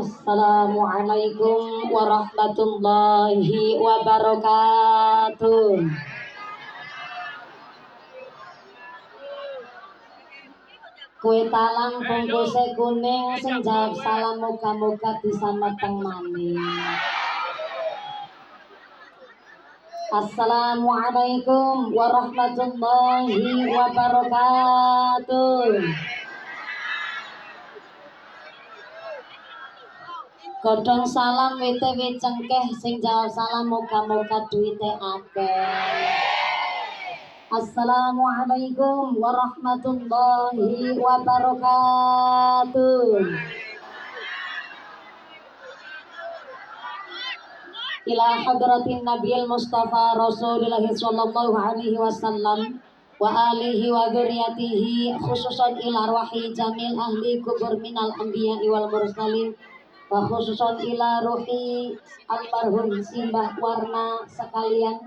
Assalamualaikum warahmatullahi wabarakatuh. Kue talang bungkuse kuning sing jawab salam muga-muga bisa mateng maning. Assalamualaikum warahmatullahi wabarakatuh. Godhong salam wite cengkeh sing jawab salam muga-muga duwite akeh. Assalamualaikum warahmatullahi wabarakatuh. Ila hadratin Nabiyil Mustafa Rasulullah sallallahu alaihi wasallam wa alihi wa dzurriyyatihi khususan ila arwahi jamil ahli kubur minal anbiya'i wal mursalin wa khususan ila ruhi almarhum simbah warna sekalian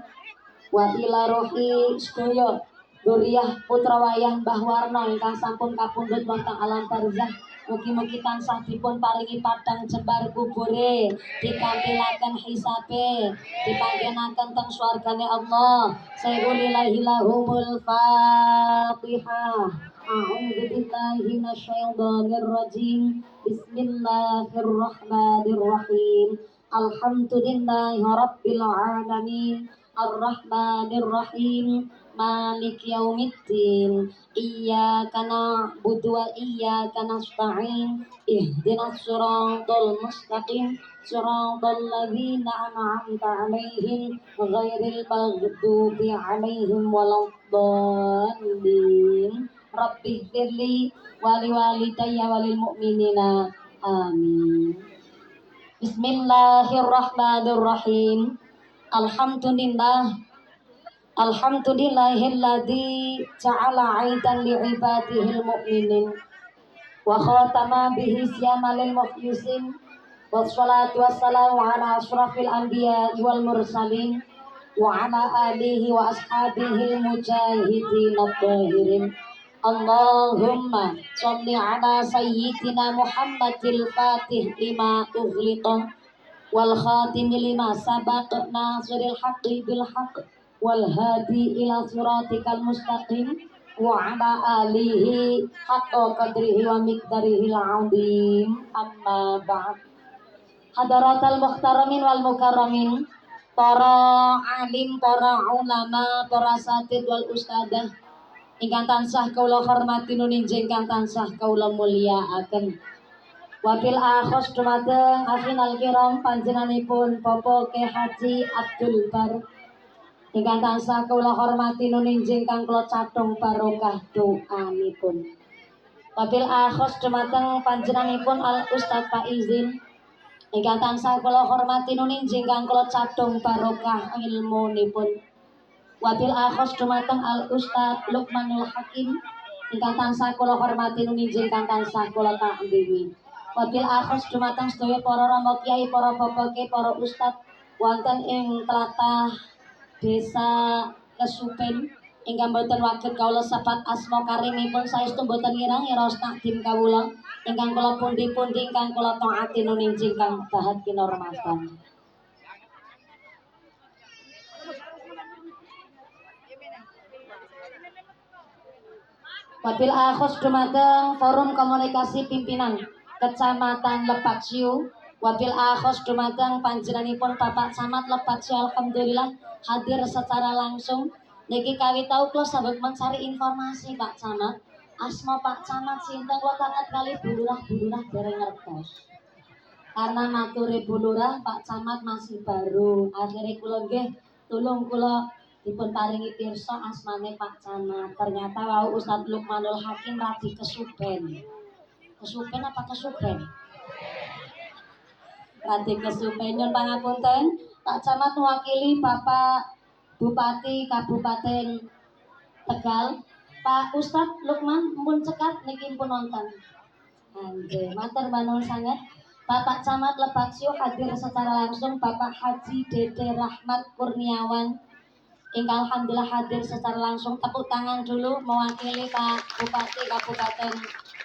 wa ila ruhi sedaya dzurriyyah putra wayah Mbah Warna ingkang sampun kapundhut wonten alam barzah. Mugi-mugi tansah dipun paringi padang jembar kubure, dikampilaken hisabe, dipanggenaken teng swargane Allah. Sayyidillahi lahumul Fatihah. A'udzu billahi minasyaitonir rajim. Bismillahirrahmanirrahim. Alhamdulillahi rabbil alamin. Ar-Rahmanir Rahim. Malik yaumiddin. Iyyaka na'budu wa iyyaka nasta'in. Ihdinas siratal mustaqim. Siratal ladzina an'amta 'alaihim ghairil maghdubi 'alaihim waladdallin. Rabbighfirli wa liwalidayya walil mu'minina. Amin. Bismillahirrahmanirrahim. Alhamdulillahilladzi ja'ala 'aidan li'ibadihil mu'minin wa khatama bihi siyamalil mukhlisin wassalatu wassalamu ala asyrafil anbiya'i wal mursalin wa ala alihi wa ashabihil mujahidin at-tahirin. Allahumma sholli ala sayyidina Muhammadil fatih lima ughliqa wal khatim lima sabaq nasiril haqqi bil haqq wal hadi ila siratikal mustaqim wa ala alihi haqqa qadrihi wa miqdarihi al-'azim. Amma ba'd. Hadaratal muhtaramin wal mukarramin, para alim, para ulama, para asatidz wal ustadzah ingkang tansah kula hormati nuninjing ingkang tansah kula mulyakaken. Wabil akhos dumateng akhinal kiram panjenenganipun Bapak Kyai Haji Abdul Bar ingkang tansah kula hormati nuninjing kang kula catung barokah doanipun. Wabil akhos dumateng panjenenganipun Al Ustadz Faizin ingkang tansah kula hormati nuninjing kang kula catung barokah ilmunipun. Wabil akhos dumateng Al Ustadz Luqmanul Hakim ingkang tansah kula hormati nuninjing kang tansah kula takdimi. Wabil akhos dumateng sedaya para rama kyai, para bapak kyai, para ustadz wonten ing tlatah Desa Kesupen ingkang boten waget kawula sepat asma karimipun saestu boten ngirang-iraos takdim kawula ingkang kula pundi-pundi ingkang kula taati nuninjing kang dahat kinormatan. Wabil akhos dumateng forum komunikasi pimpinan Kecamatan Lebak Siu. Wabil akhos dumateng panjenenganipun Bapak Camat Lebak Siu, alhamdulillah hadir secara langsung. Niki kawitau kula saged mencari informasi Pak Camat. Asma Pak Camat sinten kula takat kali bulurah-bulurah dereng ngertos. Karena maturi bulurah Pak Camat masih baru. Akhirnya kula nggih tulung kula dipun paringi pirsa asmane Pak Camat. Ternyata wau Ustadz Luqmanul Hakim radi kesuben. Kesupen apa kesuben? Radi kesupen. Nyun pangapunten, Pak Camat mewakili Bapak Bupati Kabupaten Tegal. Pak Ustadz Luqman mumpun cekat niki pun nonton. Nggih, matur banung sanget. Bapak Camat Lebak Siu hadir secara langsung Bapak Haji Dede Rahmat Kurniawan ingkang alhamdulillah hadir secara langsung. Tepuk tangan dulu mewakili Pak Bupati Kabupaten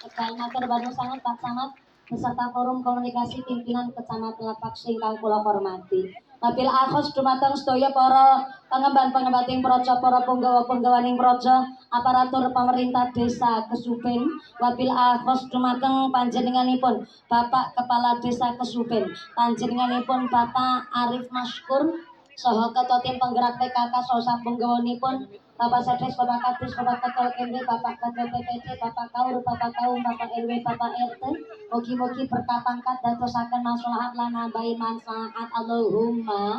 Tegal. Matur banung sanget Pak Camat. beserta forum komunikasi pimpinan Kecamatan Lepak ingkang kula hormati. Wabil akhos dumateng sedaya para pangemban-pangemban ing praja, para punggawa-punggawaning praja, aparatur pemerintah desa Kesupen. Wabil akhos dumateng panjenenganipun Bapak Kepala Desa Kesupen, panjenenganipun Bapak Arif Maskur, saha ketua tim penggerak PKK saha punggawanipun Bapak Sedes, Bapak Kadis, Bapak Ketua KMD, Bapak Ketua PPC, Bapak Kaur, Bapak Kaum, Bapak RW, Bapak RT. Mugi-mugi berkah pangkat dadosaken maslahat lan nambahi manfaat. Allahumma.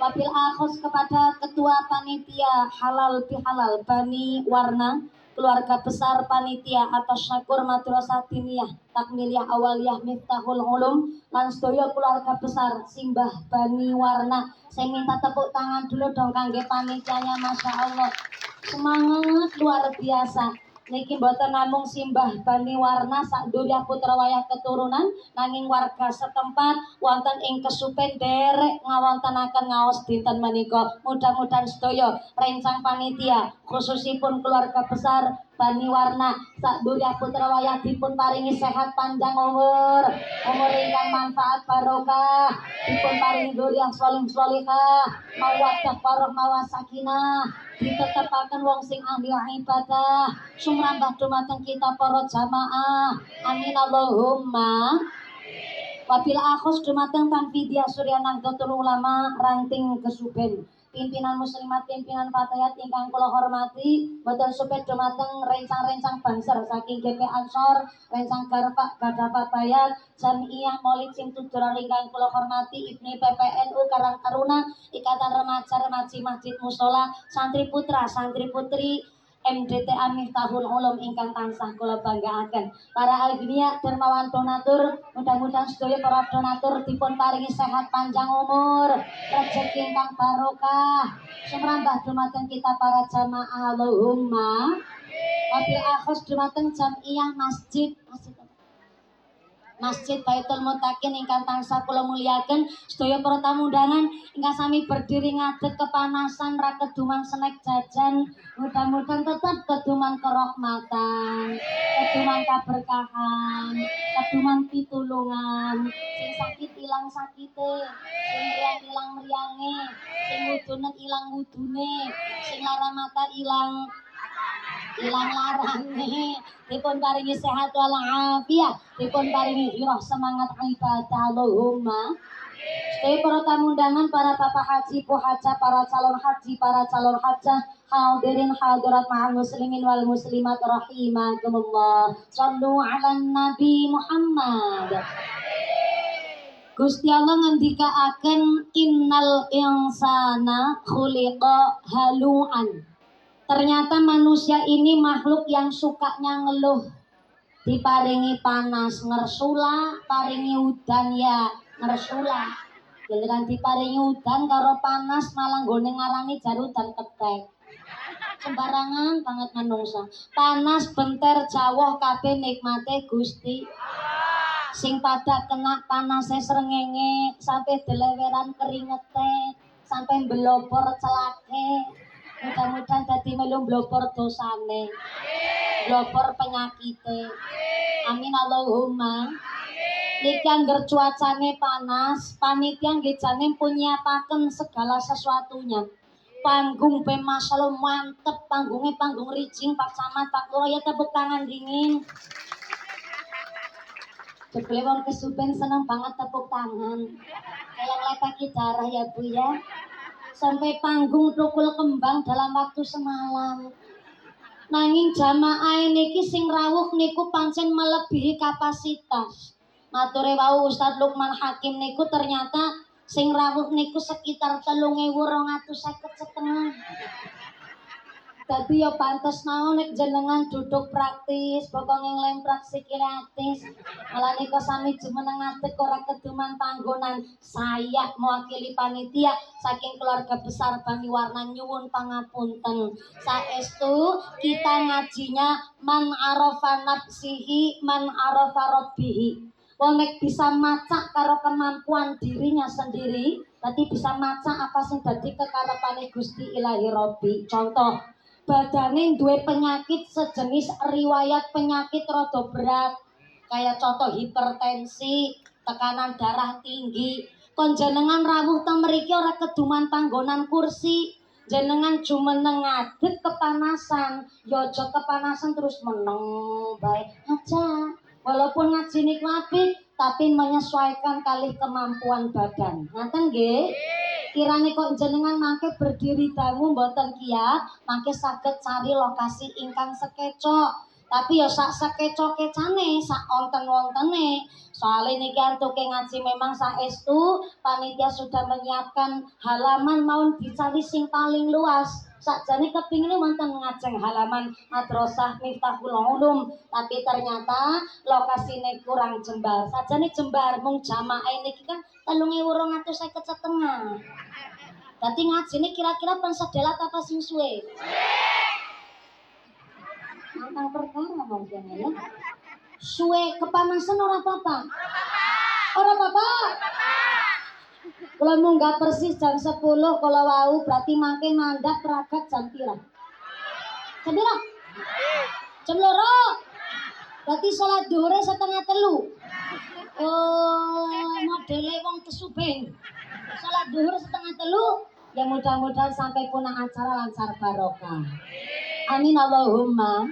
Wabil akhos kepada Ketua Panitia Halal Bihalal Bani Warna, keluarga besar panitia atas Syakur Madrasah Diniyah Takmiliyah Awaliyah Miftahul Ulum lan sedaya keluarga besar Simbah Bani Warna. Saya minta tepuk tangan dulu dong kangge panitianya, Masya Allah, semangat luar biasa. Niki mboten namung Simbah Bani Warna sak donya putra wayah keturunan, nanging warga setempat wonten ing Kesupen derek ngawontenaken ngaos dinten menika. Mudah-mudahan sedaya rencang panitia khususipun keluarga besar Bani Warna sak donya putra wayah dipun paringi sehat panjang umur ingkang manfaat barokah, dipun paringi dzurriyyah sholihah, mawaddah warahmah sakinah, ditetepaken wong sing ahli ibadah, sumrambah dumateng kita para jamaah. Amin Allahumma. Wabil akhos dumateng Tanfidiyah Surya Nahdlatul Ulama Ranting Kesuben, pimpinan muslimat, pimpinan fatayat ingkang kula hormati, boten supet dumateng rencang-rencang banser saking GP Ansor, rencang Garpak Gadah Fatayat, Jamiah Maulid sing tujuan ingkang kula hormati, Ibni PPNU Karang Taruna, Ikatan Remaja Remaji Masjid Musola, santri putra, santri putri MDTA Miftahul Ulum ingkang tansah kula banggaaken. Para agniya dermawan donatur, mudah-mudahan sedaya para donatur dipun paringi sehat panjang umur, rezeki ingkang barokah, sumrambah dumateng kita para jamaah. Allahumma. Wabil akhos dumateng Jamiah Masjid Baitul Muttaqin ingkang tansah kula muliaken, sedaya para tamu undangan ingkang sami berdiri ngadeg kepanasan ra keduman snack jajan, mudah-mudahan tetap keduman kerahmatan, keduman keberkahan, keduman pitulungan, sing sakit ilang sakite, sing mriyang ilang mriyange, sing wudunen ilang wudune, sing lara mata ilang larane, dipun paringi sehat wal afiat, dipun paringi hirah semangat ibadah. Allahumma. Sedaya para tamu undangan, para bapak haji, bu haja, para calon haji, para calon hajah, hadirin hadirat ma'al muslimin wal muslimat rahimakumullah. Shallu ala Nabi Muhammad. Gusti Allah ngendikaaken innal insana khuliqa halu'an. Ternyata manusia ini makhluk yang sukanya ngeluh. Diparingi panas ngersula, paringi udan ya ngersula. Giliran diparingi udan karo panas malah nggone ngarani jar udan ketek. Sembarangan banget manungsa. Panas benter jawah kabeh nikmate Gusti. Sing pada kena panase srengenge sampai deleweran keringete, sampai belobor celake. Mudah-mudahan dadi melu blopor dosane, blopor penyakite. Amin Allahumma. Niki angger cuacane panas, panitia nggih jane pun nyiapaken segala sesuatunya. Panggung pe masyaallah mantep, panggungnya panggung rijing, Pak Camat, Pak Lurah, ya tepuk tangan dingin. Jebule wong Kesupen seneng banget tepuk tangan. Kayak lepeki darah ya Bu ya. Sampai panggung tukul kembang dalam waktu semalam. Nanging jamaah niki sing rawuh niku pancen melebihi kapasitas. Mature wau Ustaz Lukman Hakim niku ternyata sing rawuh niku sekitar 3.250 Dadi ya pantes naon nek jenengan duduk praktis, pokoke nglemprak sikile atis. Malah nika sami jumeneng ngadeg ora keduman panggonan. Saya mewakili panitia saking keluarga besar Bani Warna nyuwun pangapunten. Saestu kita ngajinya man arafa nafsihi man arafa rabbihi. Wong nek bisa macak karo kemampuan dirinya sendiri, berarti bisa macak apa sing dadi kekarepane Gusti Ilahi Robbi. Contoh, badane duwe penyakit sejenis riwayat penyakit rada berat, kayak contoh hipertensi, tekanan darah tinggi. Kon jenengan rawuh teng mriki ora keduman panggonan kursi. Jenengan jumeneng ngadeg kepanasan, ya aja kepanasan terus meneng bae aja. Walaupun ngaji niku apik, tapi menyesuaikan kali kemampuan badan. Ngaten nggih? Kirane kok jenengan mangke berdiri dangu mboten kiat, mangke saged cari lokasi ingkang sekecok. Tapi ya sak sekecok-kecane, sak onten-wontene. Soalnya niki antuke ngaji memang saestu panitia sudah menyiapkan halaman mau dicari sing paling luas. Sakjane kepingine wonten ngajeng halaman Madrasah Miftahul Ulum, tapi ternyata lokasine kurang jembar. Sakjane jembar mung jamaah niki kan 3.250 Dadi ngajine kira-kira pen sedelat apa sing suwe? Mantang perkara mungkin ya. Suwe kepanasan ora apa-apa. Ora apa-apa. Kalau munggah persis jam 10 kalau wau berarti mangke mandap peragat jam pira? Jam pira? Jam 2. Berarti salat dhuwure 2:30. Oh, modele wong kesubeng. Salat dhuwur 2:30. Ya mudah-mudahan sampai punang acara lancar barokah. Amin Allahumma.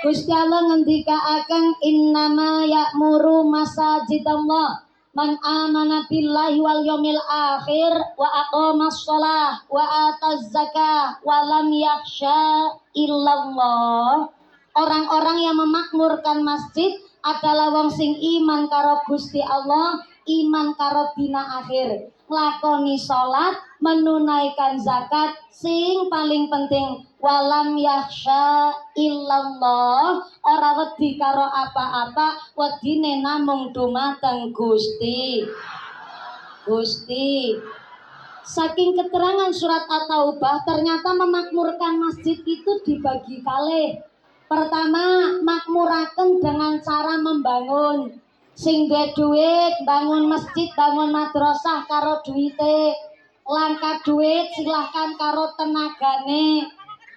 Gusti Allah ngendikaaken innama ya'muru masajidallah man amana billahi wal yaumil akhir wa aqamas shalah wa ataz zakah wa lam yakhsha illallah. Orang-orang yang memakmurkan masjid adalah wong sing iman karo Gusti Allah, iman karo dina akhir, nglakoni salat, menunaikan zakat, sing paling penting walam yakhsha illallah, ora wedi karo apa-apa, wedine namung dumateng Gusti. Saking keterangan surat At-Taubah, ternyata memakmurkan masjid itu dibagi kalih. Pertama, makmuraken dengan cara membangun. Sing duwe duit bangun masjid, bangun madrasah karo duite. Langka duit silahkan karo tenagane.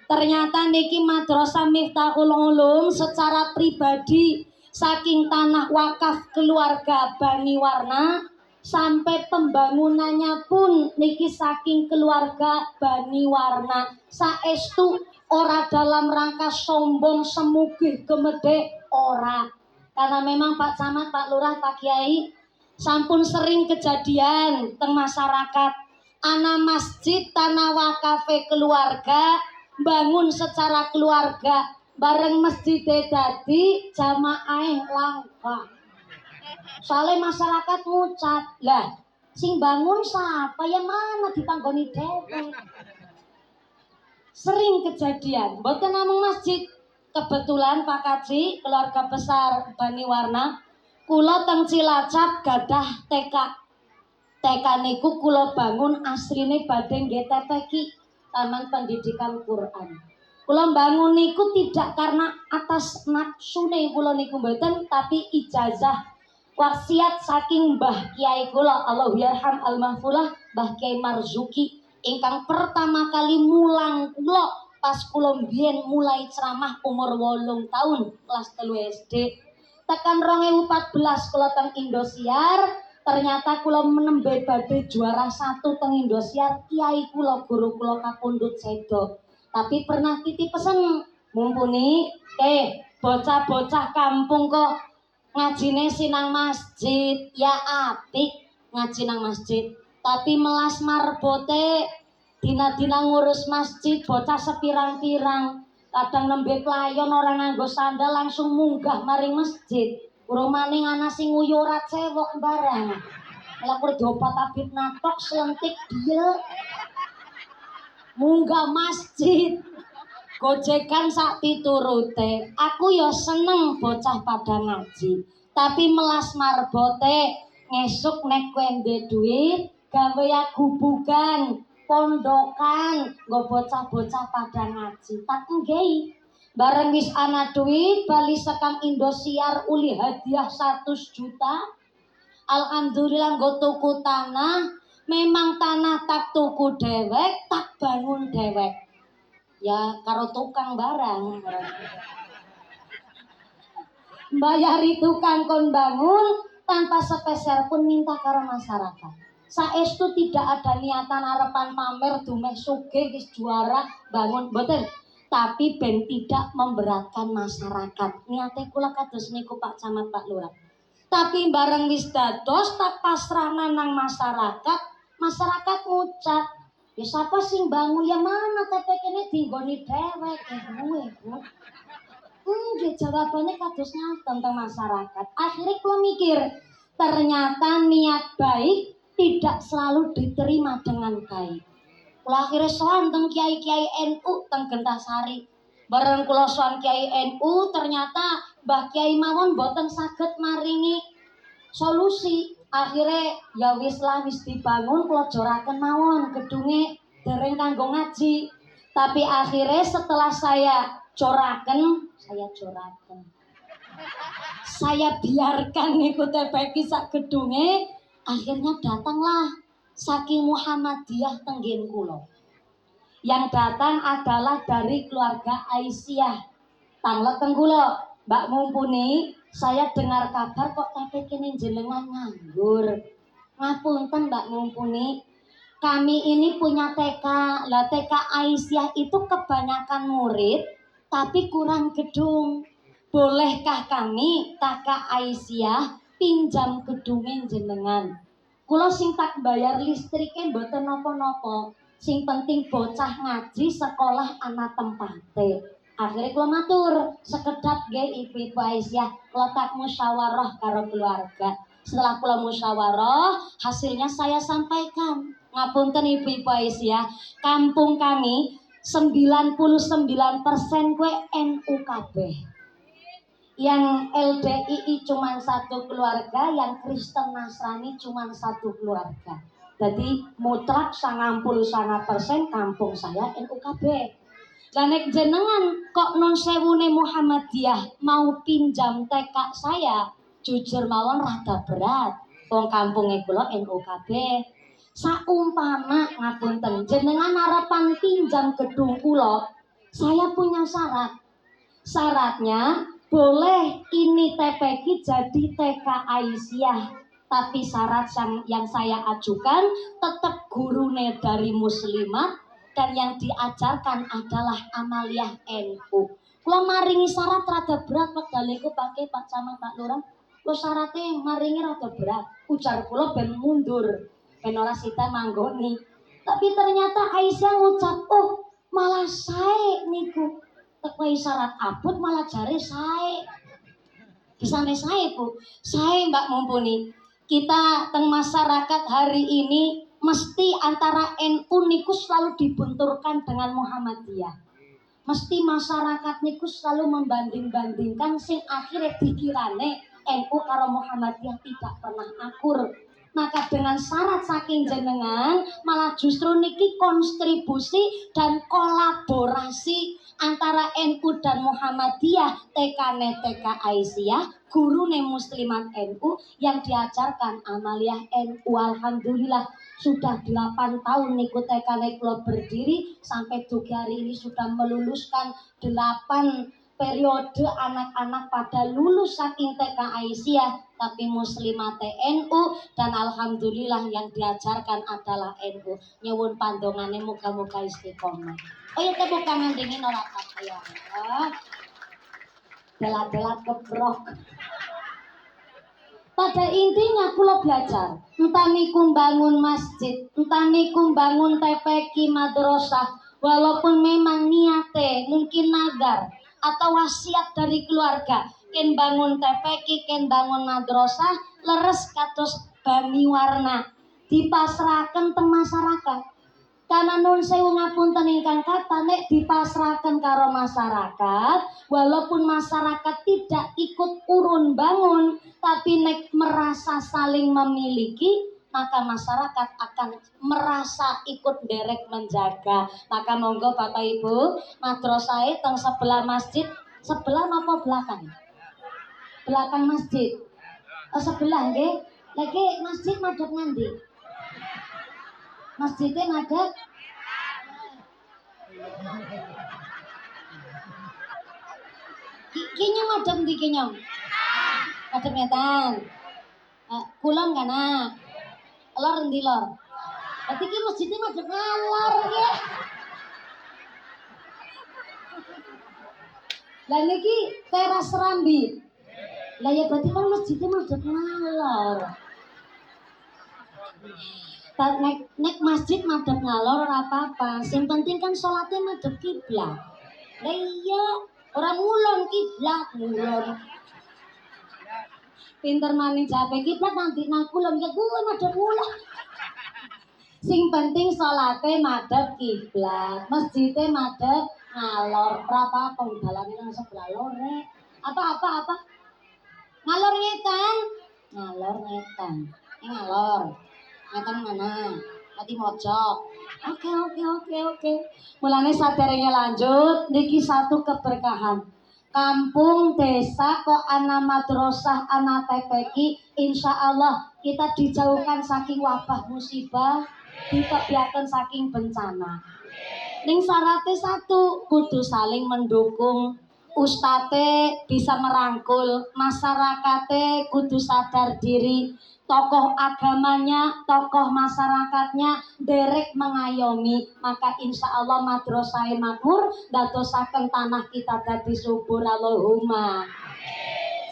Ternyata niki Madrasah Miftahul Ulum secara pribadi saking tanah wakaf keluarga Bani Warna sampai pembangunannya pun niki saking keluarga Bani Warna. Saestu ora dalam rangka sombong semugih gemede ora. Karena memang Pak Camat, Pak Lurah, Pak Kiai sampun sering kejadian teng masyarakat ana masjid tanah wakafe keluarga bangun secara keluarga bareng masjid dadi jamaah langka. Soalnya masyarakat ngucat lah sing bangun siapa yang mana dipanggoni dhewe. Sering kejadian, mboten namung masjid. Kebetulan Pak Kaji, keluarga besar Bani Warna, kula teng Cilacap gadah TK. TK niku kula bangun asline badhe nggih TPQ, Taman Pendidikan Quran. Kula bangun niku tidak karena atas nafsune kula niku mboten, tapi ijazah wasiat saking Mbah Kiai kula, Allahyarham al-mahfulah, Mbah Kiai Marzuki. Ingkang pertama kali mulang kula pas kula mbiyen mulai ceramah umur 8 tahun kelas 3 SD. Tekan 2014 kula teng Indosiar, ternyata kula menembe badhe juara 1 teng Indosiar. Kiai kula, guru kula kapundhut sedo. Tapi pernah titip pesen, mumpuni bocah-bocah kampung kok ngajine sinang masjid, ya apik ngaji nang masjid. Tapi melas marbote dina-dina ngurus masjid bocah sepirang-pirang, kadang nembe playon orang nganggo sandal langsung munggah maring masjid. Urumane ana sing nguyu ora cewek barang. Lakur diobat tabib natok selentik dia munggah masjid. Gojekan sak piturute. Aku ya seneng bocah pada ngaji, tapi melas marbote ngesuk nek kowe ndek duit gawe ya gubugan, pondokan, nggo bocah-bocah pada ngaji. Tak nggehi. Bareng wis ana duit bali sekang Indosiar uli hadiah 100 juta. Alhamdulillah nggo tuku tanah, memang tanah tak tuku dewek, tak bangun dewek. Ya karo tukang barang. Bayari tukang kon bangun tanpa sepeser pun minta karo masyarakat. Saestu tidak ada niatan harapan pamer dumeh sugih wis juara bangun boten. Tapi ben tidak memberatkan masyarakat. Niate kula kados niku Pak Camat Pak Lurah. Tapi bareng wis dados tak pasrahna nang masyarakat, masyarakat ngucap, ya siapa sing bangun ya mana tapi kene dinggoni dhewek gue. Nggih jawabannya kados ngaten teng masyarakat. Akhirnya kula mikir, ternyata niat baik tidak selalu diterima dengan baik. Kula akhirnya sowan teng kiai-kiai NU teng Gentasari. Bareng kula sowan kiai NU ternyata Mbah Kiai mawon boten saged maringi solusi. Akhirnya ya wis lah wis dibangun kula joraken mawon gedunge dereng kanggo ngaji. Tapi akhirnya setelah saya joraken, saya biarkan niku TPQ sak gedunge, akhirnya datanglah saking Muhammadiyah tenggen kula. Yang datang adalah dari keluarga Aisyah. Tanglet teng kula, Mbak Mumpuni, saya dengar kabar kok TPQ ini jenengan nganggur. Ngapunten Mbak Mumpuni, kami ini punya TK. Lah TK Aisyah itu kebanyakan murid tapi kurang gedung. Bolehkah kami TK Aisyah pinjam gedungin jenengan? Kula sing tak bayar listriknya mboten napa-napa. Sing penting bocah ngaji sekolah ana tempate. Akhirnya kula matur, sekedap nggih Ibu Aisyah, kula tak musyawarah karo keluarga. Setelah kula musyawarah, hasilnya saya sampaikan. Ngapunten Ibu Aisyah, kampung kami 99% kue NU kabeh. Yang LDII cuma satu keluarga, yang Kristen Nasrani cuma satu keluarga. Jadi mutlak 99% kampung saya NU kabeh. Lah nek jenengan kok non sewune Muhammadiyah mau pinjam TK saya, jujur mawon rada berat. Wong kampunge kula NU kabeh. Saumpama ngapunten jenengan harapan pinjam gedung kula, saya punya syarat. Syaratnya boleh ini TPQ jadi TK Aisyah, tapi syarat yang saya ajukan tetap gurune dari muslimat dan yang diajarkan adalah amaliyah NU. Kula maringi syarat rada berat wekdal niku Pak Camat Pak Lurah. Kula syaratnya maringi rada berat. Ujar kula ben mundur. Ben ora sida manggoni. Tapi ternyata Aisyah ngucap, "Oh, malah sae niku." Tekoi syarat abot malah jare sae. Bisane sae, Bu. Sae Mbak Mumpuni. Kita teng masyarakat hari ini mesti antara NU niku selalu dibenturkan dengan Muhammadiyah. Mesti masyarakat niku selalu membanding-bandingkan sing akhirnya dikirane NU karo Muhammadiyah tidak pernah akur. Maka dengan syarat saking jenengan malah justru niki kontribusi dan kolaborasi antara NU dan Muhammadiyah, TK Aisyah, gurune muslimat NU yang diajarkan amaliyah NU. Alhamdulillah sudah 8 tahun niku TK kula berdiri sampai dugi hari ini sudah meluluskan 8 periode anak-anak pada lulus saking TK Aisyah tapi muslimat NU dan alhamdulillah yang diajarkan adalah NU. Nyuwun pandongane muga-muga istiqomah. Oh ya tepuk tangan dingin ora apa ya. Delat-delat kebrok. Pada intinya kula belajar, entah niku bangun masjid, entah niku bangun TPQ madrasah, walaupun memang niate mungkin nagar atau wasiat dari keluarga, ken bangun TPQ, ken bangun madrasah, leres kados bami warna dipasrahaken teng masyarakat. Karena nun sewu ngapunten ingkang kata nek dipasrahkan karo masyarakat, walaupun masyarakat tidak ikut urun bangun, tapi nek merasa saling memiliki, maka masyarakat akan merasa ikut derek menjaga. Maka monggo Bapak Ibu, madrasah teng sebelah masjid, sebelah apa belakang? Belakang masjid. Oh, sebelah nggih. Lagi masjid madhep ngandi? Masjidnya madhep kinyong madhep ndi kinyong? Madhep ngetan. Kulon kana. Lor endi lor? Berarti ki masjidnya madhep ngalor nggih. Lah niki teras Rambi. Lah ya berarti kan masjidnya madhep ngalor. Nek masjid madhep ngalor ora apa-apa. Sing penting kan salatnya madhep kiblat. Lah iya, ora ngulon kiblat, ngulon. Pinter maning jape kiblat nanti nang kulon ya kuwi madhep kulon. Sing penting salate madhep kiblat, masjidnya madhep ngalor. Ora apa-apa dalane nang sebelah lore. Apa? Ngalor ngetan. Ngalor ngetan. Ngalor. Ngetan mana? Mati mojok. Oke. Mulane saderenge lanjut niki satu keberkahan. Kampung, desa, kok ana madrasah, ana TPQ, insya Allah kita dijauhkan saking wabah musibah, dikebiakan saking bencana. Ning syaratnya satu, kudu saling mendukung. Ustate bisa merangkul, masyarakatnya kudu sadar diri, tokoh agamanya, tokoh masyarakatnya derek mengayomi, maka insya Allah madrasah makmur dadosaken tanah kita dadi subur. Allahumma.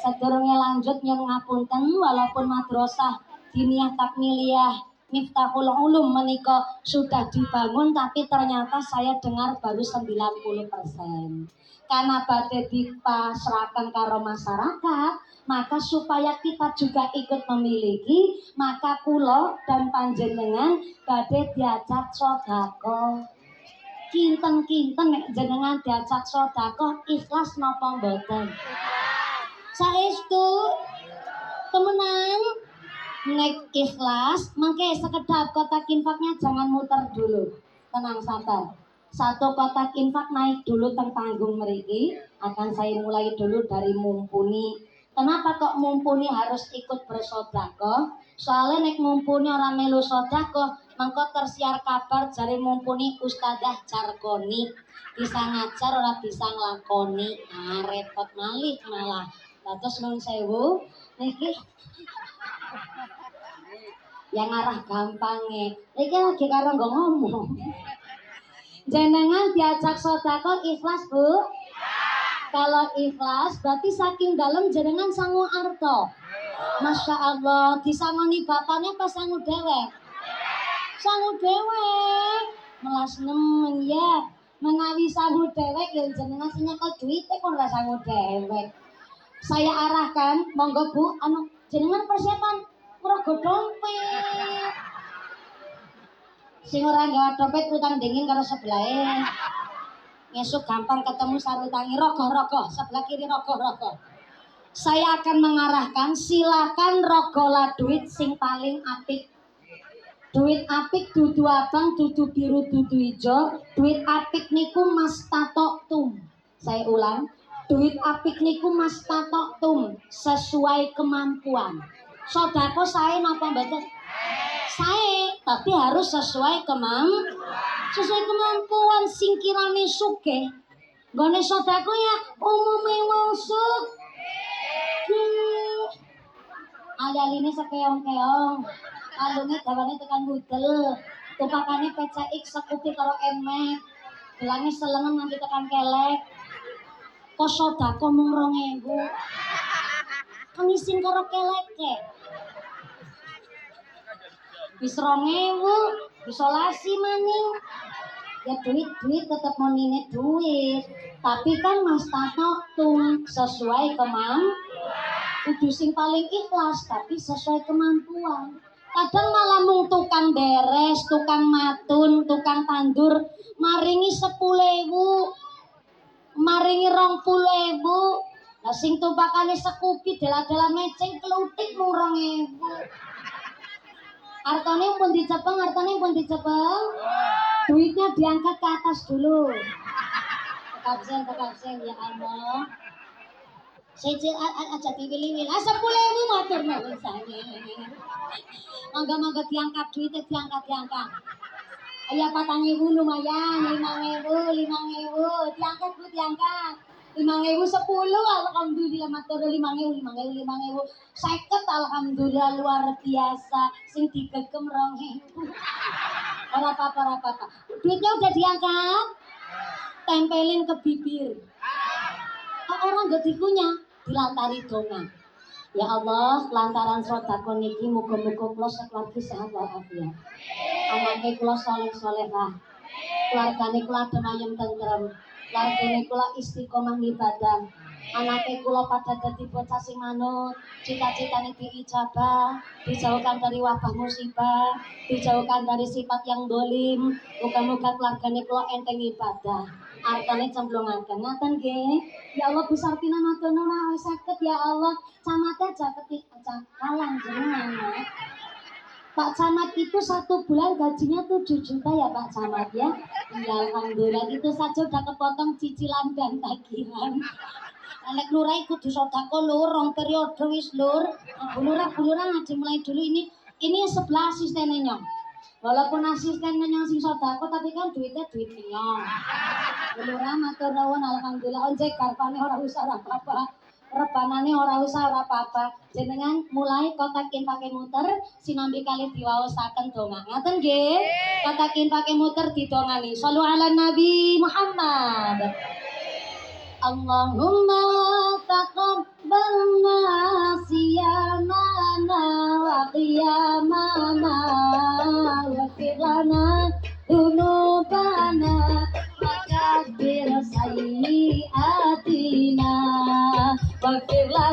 Sadurunge lanjut nyuwun ngapunten, walaupun madrasah diniyah takmiliyah Miftahul Ulum menika sudah dibangun, tapi ternyata saya dengar baru 90%. Karena badhe dipasrahaken karo masyarakat, maka supaya kita juga ikut memiliki, maka kula dan panjenengan badhe diajak sedekah. Kinten-kinten nek jenengan diajak sedekah ikhlas napa mboten? Saestu temenan. Nek ikhlas, mangke sekedap kotak infaknya jangan muter dulu. Tenang sabar. Satu kotak infak naik dulu teng panggung mriki, akan saya mulai dulu dari mumpuni. Kenapa kok mumpuni harus ikut bersedekah? Soalnya nek mumpuni ora melu sedekah, mengko tersiar kabar jare mumpuni Ustazah Jarkoni bisa ngajar ora bisa nglakoni. Repot malih malah. Terus nuwun sewu niki yang arah gampangnya iki lagi karo nggo ngomong. Jenengan diajak sedekah ikhlas Bu? Kalau ikhlas berarti saking dalam jenengan sangu arto. Masya Allah, disangoni bapaknya pas sangu dewek? Sangu dewek melas nemen ya. Menawi sangu dewek yang jenengan sing nyekel duite kok ora sangu dewek. Saya arahkan, monggo Bu, jenengan persiapan nggo dompet. Sing ora nggawa dompet utang dingin karo sebelahe. Ngesuk gampang ketemu sarutangi rogoh-rogoh, sebelah kiri rogoh-rogoh. Saya akan mengarahkan, silakan rogola duit sing paling apik. Duit apik dudu abang, dudu biru, dudu ijo. Duit apik niku mas tatoktum. Saya ulang, duit apik niku mas tatoktum sesuai kemampuan. Sedekah sae napa mboten? Sae, tapi harus sesuai kemampuan. Sing kirane sugih nggone sedekah ya umume wong sugih. Ali-aline sekeong-keong, kalunge dawane tekan budel, tumpakane PCX sekupi karo emek, gelange selengen nganti tekan kelek. Kok sedekah mung 2000. Kan isin karo keleke. Wis 2000 isolasi maning. Ya duit tetep monine duit. Tapi kan Mas Tato tung sesuai kudu sing paling ikhlas tapi sesuai kemampuan. Kadang malah mung tukang beres, tukang matun, tukang tandur maringi 10.000, maringi 20.000. Lah sing tumpakane sekupi dela-dela meceng kluthik mung 2000. Artane pun dicepeng, duitnya diangkat ke atas dulu. Tekapsen ya Allah. Saya aja diwili-wili. 10.000 matur nuwun sange. Mangga-mangga diangkat duitnya diangkat. Aya 4.000 lumayan, 5.000, diangkat Bu, diangkat. 5.010 alhamdulillah matur 5.000 50 alhamdulillah luar biasa sing digegem 2.000 ora apa-apa duitnya udah diangkat tempelin ke bibir orang gak dikunyah dilantari donga ya Allah lantaran sedekah niki muga-muga kula sakeluarga sehat walafiat anake kula saleh-salehah keluargane kula adem ayem tentrem keluargane kula istiqomah ibadah anake kula pada dadi bocah sing manut cita-citane diijabah dijauhkan dari wabah musibah dijauhkan dari sifat yang dolim muga-muga keluargane kula enteng ibadah artane cemplungaken ngaten nggih ya Allah besar pinamadono wae saged ya Allah camate aja ketik kalang jenengan ya Pak Camat itu 1 bulan gajinya 7 juta ya Pak Camat ya. Ya alhamdulillah itu saja udah kepotong cicilan dan tagihan. Nek lurah kudu sedekah lur, rong periode wis lur. Lurah ngaji mulai dulu ini sebelah asistennya. Walaupun asistennya sing sedekah tapi kan duitnya duit nyong. Lurah matur nuwun alhamdulillah onjek karpane ora usah apa-apa. Rebanane ora usah ora apa-apa. Jenengan mulai kotakin pakai muter sinambi kali diwaosaken donga. Ngaten nggih? Kotakin pakai muter didongani. Shallu ala Nabi Muhammad. Allahumma taqabbalna siyamana wa qiyamana wa firlana dunubana wa kabbir sayyiatina wa firlana